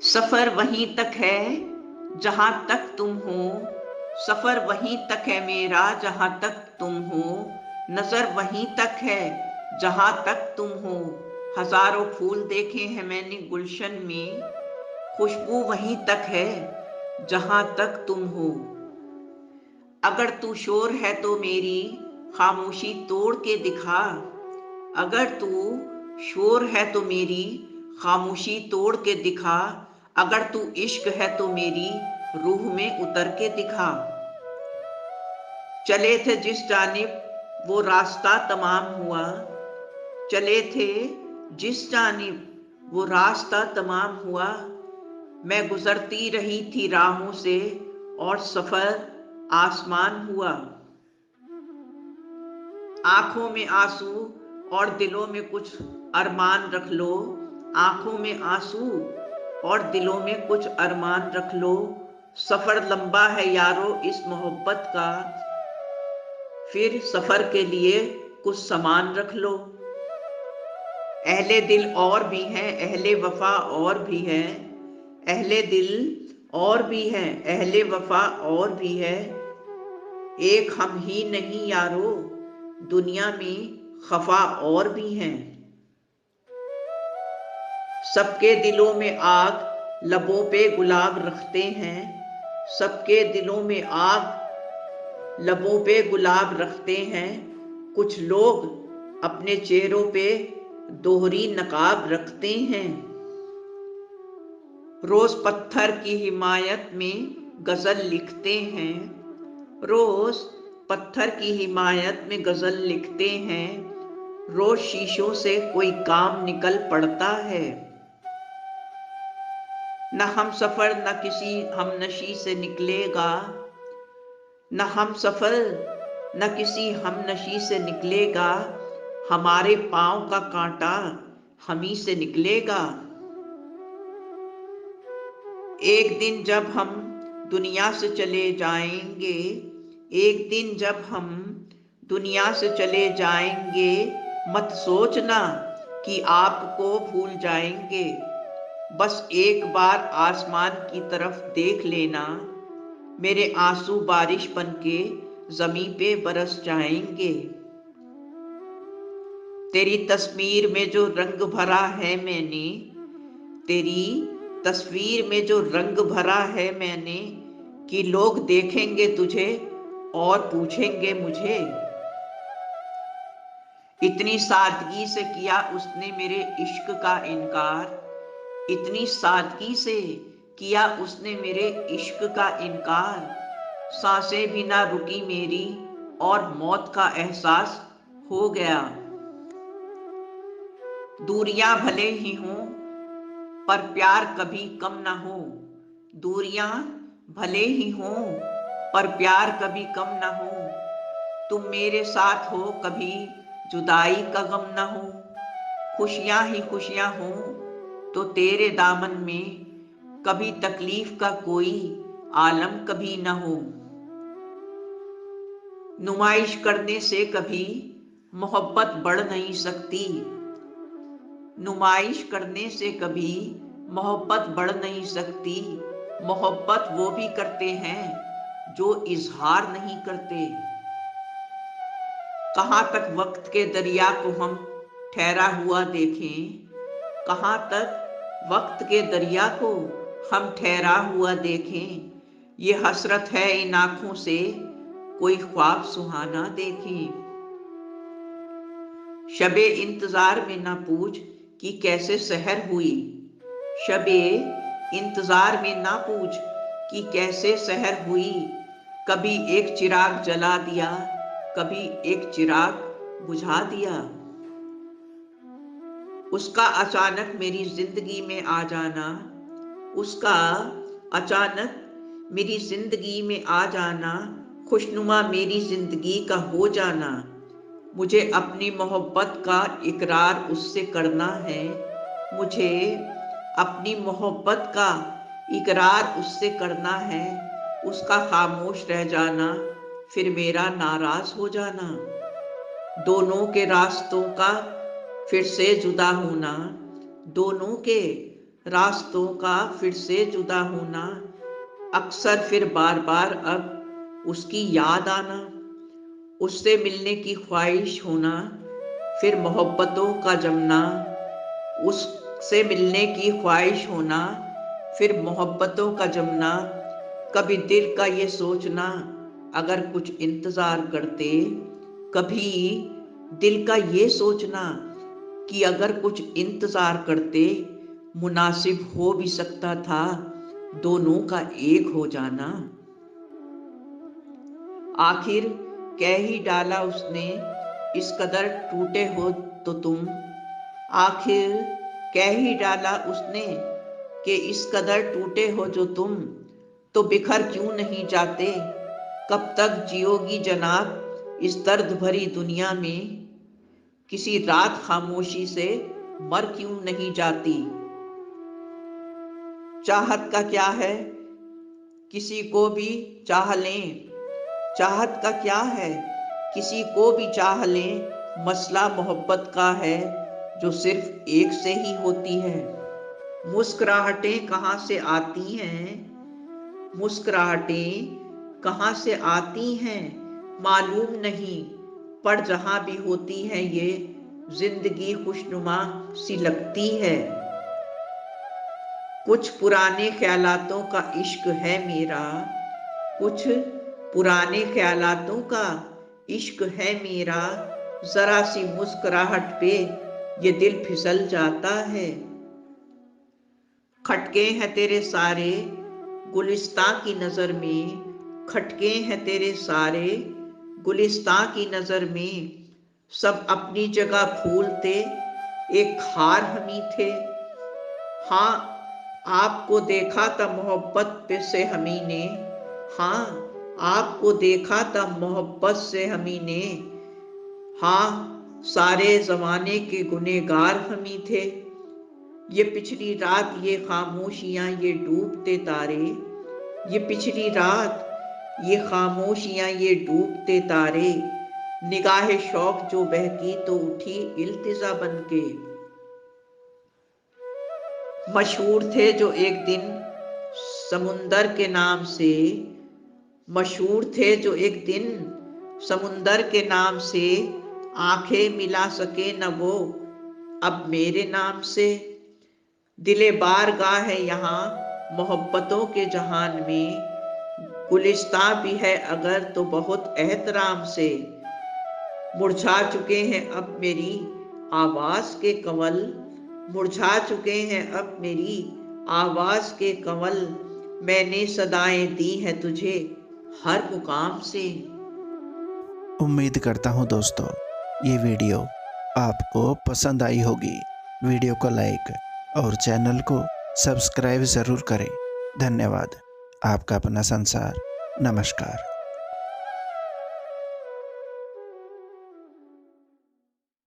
सफर वहीं तक है जहां तक तुम हो। सफर वहीं तक है मेरा जहां तक तुम हो। नजर वहीं तक है जहां तक तुम हो। हजारों फूल देखे हैं मैंने गुलशन में। खुशबू वहीं तक है जहां तक तुम हो। अगर तू शोर है तो मेरी खामोशी तोड़ के दिखा। अगर तू शोर है तो मेरी खामोशी तोड़ के दिखा। अगर तू इश्क है तो मेरी रूह में उतर के दिखा। चले थे जिस जानिब वो रास्ता तमाम हुआ। चले थे जिस जानिब वो रास्ता तमाम हुआ। मैं गुजरती रही थी राहों से और सफर आसमान हुआ। आंखों में आंसू और दिलों में कुछ अरमान रख लो। आंखों में आंसू और दिलों में कुछ अरमान रख लो। सफर लंबा है यारो इस मोहब्बत का। फिर सफर के लिए कुछ सामान रख लो। अहले दिल और भी हैं, अहले वफा और भी है। अहले दिल और भी हैं, अहले वफा और भी है। एक हम ही नहीं यारो, दुनिया में खफा और भी हैं। सबके दिलों में आग, लबों पे गुलाब रखते हैं। सबके दिलों में आग, लबों पे गुलाब रखते हैं। कुछ लोग अपने चेहरों पे दोहरी नकाब रखते हैं। रोज पत्थर की हिमायत में गजल लिखते हैं। रोज पत्थर की हिमायत में गजल लिखते हैं। रोज शीशों से कोई काम निकल पड़ता है। न हम सफर न किसी हमनशी से निकलेगा। न हम सफर न किसी हमनशी से निकलेगा। हमारे पांव का कांटा हम ही से निकलेगा। एक दिन जब हम दुनिया से चले जाएंगे। एक दिन जब हम दुनिया से चले जाएंगे। मत सोचना कि आपको भूल जाएंगे। बस एक बार आसमान की तरफ देख लेना। मेरे आंसू बारिश बनके जमीन पे बरस जाएंगे। तेरी तस्वीर में जो रंग भरा है मैंने। तेरी तस्वीर में जो रंग भरा है मैंने। कि लोग देखेंगे तुझे और पूछेंगे मुझे। इतनी सादगी से किया उसने मेरे इश्क का इनकार। इतनी सादगी से किया उसने मेरे इश्क का इनकार। सांसें भी ना रुकी मेरी और मौत का एहसास हो गया। दूरियां भले ही हों पर प्यार कभी कम ना हो। दूरियां भले ही हों पर प्यार कभी कम ना हो। तुम मेरे साथ हो कभी जुदाई का गम ना हो। खुशियां ही खुशियां हो तो तेरे दामन में। कभी तकलीफ का कोई आलम कभी ना हो। नुमाइश करने से कभी मोहब्बत बढ़ नहीं सकती। नुमाइश करने से कभी मोहब्बत बढ़ नहीं सकती। मोहब्बत वो भी करते हैं जो इजहार नहीं करते। कहाँ तक वक्त के दरिया को हम ठहरा हुआ देखें। कहाँ तक वक्त के दरिया को हम ठहरा हुआ देखें। ये हसरत है इन आंखों से कोई ख्वाब सुहाना देखें। शबे इंतजार में ना पूछ कि कैसे सहर हुई। शबे इंतजार में ना पूछ कि कैसे सहर हुई। कभी एक चिराग जला दिया, कभी एक चिराग बुझा दिया। उसका अचानक मेरी जिंदगी में आ जाना। उसका अचानक मेरी जिंदगी में आ जाना। खुशनुमा मेरी जिंदगी का हो जाना। मुझे अपनी मोहब्बत का इकरार उससे करना है। मुझे अपनी मोहब्बत का इकरार उससे करना है। उसका खामोश रह जाना फिर मेरा नाराज हो जाना। दोनों के रास्तों का फिर से जुदा होना। दोनों के रास्तों का फिर से जुदा होना, अक्सर फिर बार बार अब उसकी याद आना, उससे मिलने की ख्वाहिश होना, फिर मोहब्बतों का जमना, उससे मिलने की ख्वाहिश होना, फिर मोहब्बतों का जमना, कभी दिल का ये सोचना अगर कुछ इंतजार करते, कभी दिल का ये सोचना कि अगर कुछ इंतजार करते, मुनासिब हो भी सकता था दोनों का एक हो जाना। आखिर कह ही डाला उसने, इस कदर टूटे हो तो तुम, आखिर कह ही डाला उसने कि इस कदर टूटे हो जो तुम, तो बिखर क्यों नहीं जाते, कब तक जियोगी जनाब इस दर्द भरी दुनिया में, किसी रात खामोशी से मर क्यों नहीं जाती। चाहत का क्या है किसी को भी चाह लें, चाहत का क्या है किसी को भी चाह लें, मसला मोहब्बत का है जो सिर्फ एक से ही होती है। मुस्कुराहटें कहाँ से आती हैं, मुस्कुराहटें कहाँ से आती हैं मालूम नहीं, पर जहाँ भी होती हैं ये जिंदगी खुशनुमा सी लगती है। कुछ पुराने ख्यालातों का इश्क है मेरा, कुछ पुराने ख्यालातों का इश्क है मेरा, जरा सी मुस्कुराहट पे ये दिल फिसल जाता है। खटके हैं तेरे सारे गुलिस्तां की नजर में, खटके हैं तेरे सारे गुलिस्तां की नजर में, सब अपनी जगह फूल थे एक खार हमी थे। हाँ आपको देखा था मोहब्बत पे से हमी ने, हाँ आपको देखा था मोहब्बत से हमी ने, हाँ सारे जमाने के गुनेगार हमी थे। ये पिछली रात ये खामोशियां ये डूबते तारे, ये पिछली रात ये खामोशियां ये डूबते तारे, निगाहे शौक जो बहकी तो उठी इल्तिजा बनके। मशहूर थे जो एक दिन समुंदर के नाम से, मशहूर थे जो एक दिन समुंदर के नाम से, आंखें मिला सके न वो अब मेरे नाम से। दिले बारगाह है यहाँ मोहब्बतों के जहान में, गुलिस्तां भी है अगर तो बहुत एहतराम से। मुरझा चुके हैं अब मेरी आवाज के कंवल, मुरझा चुके हैं अब मेरी आवाज के कंवल, मैंने सदाएं दी हैं तुझे हर मुकाम से। उम्मीद करता हूँ दोस्तों ये वीडियो आपको पसंद आई होगी। वीडियो को लाइक और चैनल को सब्सक्राइब ज़रूर करें। धन्यवाद। आपका अपना संसार। नमस्कार।